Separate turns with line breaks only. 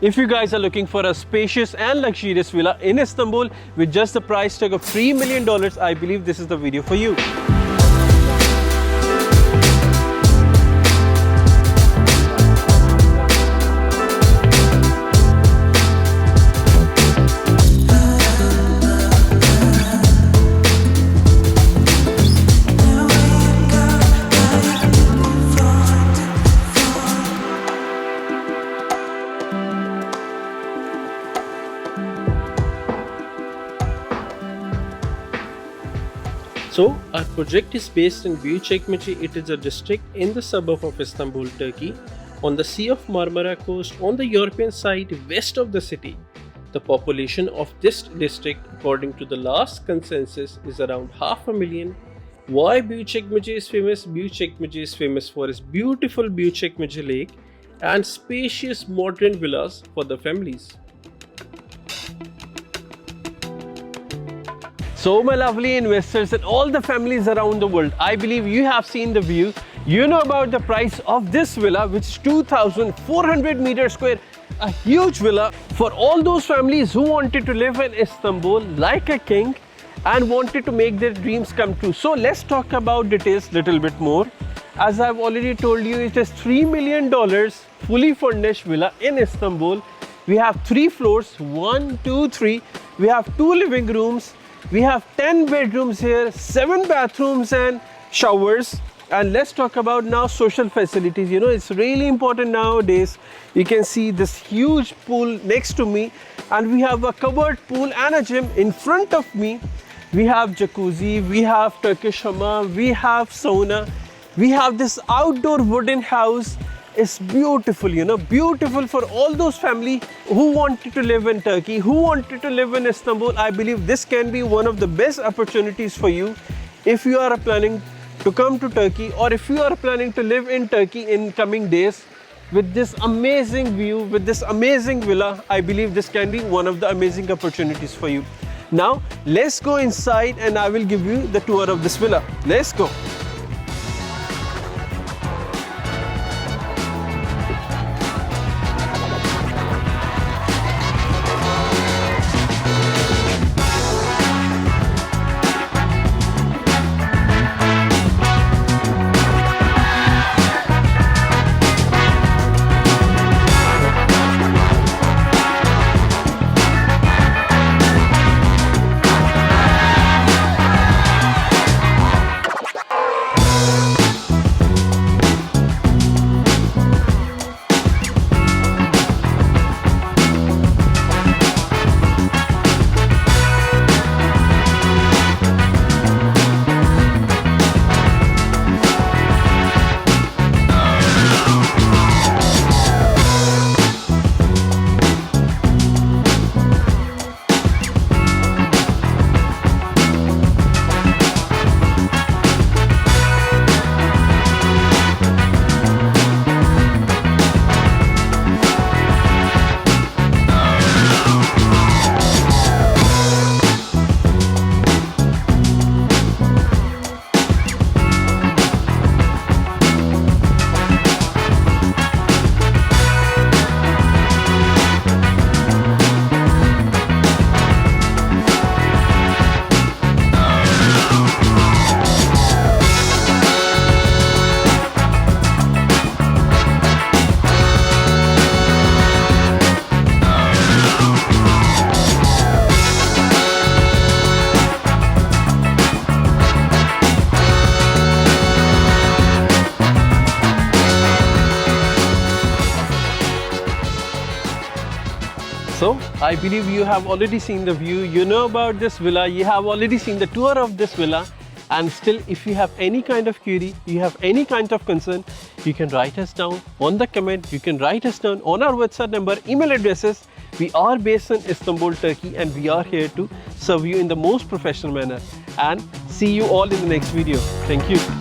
If you guys are looking for a spacious and luxurious villa in Istanbul with just the price tag of $3 million, I believe this is the video for you. So, our project is based in Buyukcekmece. It is a district in the suburb of Istanbul, Turkey, on the Sea of Marmara coast on the European side west of the city. The population of this district, according to the last consensus, is around 500,000. Why Buyukcekmece is famous? Buyukcekmece is famous for its beautiful Buyukcekmece lake and spacious modern villas for the families. So my lovely investors and all the families around the world, I believe you have seen the view. You know about the price of this villa, which is 2,400 meters square, a huge villa for all those families who wanted to live in Istanbul like a king and wanted to make their dreams come true. So let's talk about details little bit more. As I've already told you, it is $3 million fully furnished villa in Istanbul. We have 3 floors, 1, 2, 3. We have 2 living rooms. We have 10 bedrooms here, 7 bathrooms and showers. And let's talk about now social facilities. You know, it's really important nowadays. You can see this huge pool next to me, and we have a covered pool and a gym in front of me. We have jacuzzi, we have Turkish Hamam, we have sauna. We have this outdoor wooden house. It's beautiful, you know, beautiful for all those family who wanted to live in Turkey, who wanted to live in Istanbul. I believe this can be one of the best opportunities for you if you are planning to come to Turkey, or if you are planning to live in Turkey in coming days. With this amazing view, with this amazing villa, I believe this can be one of the amazing opportunities for you. Now, let's go inside and I will give you the tour of this villa. Let's go. So, I believe you have already seen the view, you know about this villa, you have already seen the tour of this villa, and still if you have any kind of query, you have any kind of concern, you can write us down on the comment, you can write us down on our WhatsApp number, email addresses. We are based in Istanbul, Turkey, and we are here to serve you in the most professional manner. And see you all in the next video. Thank you.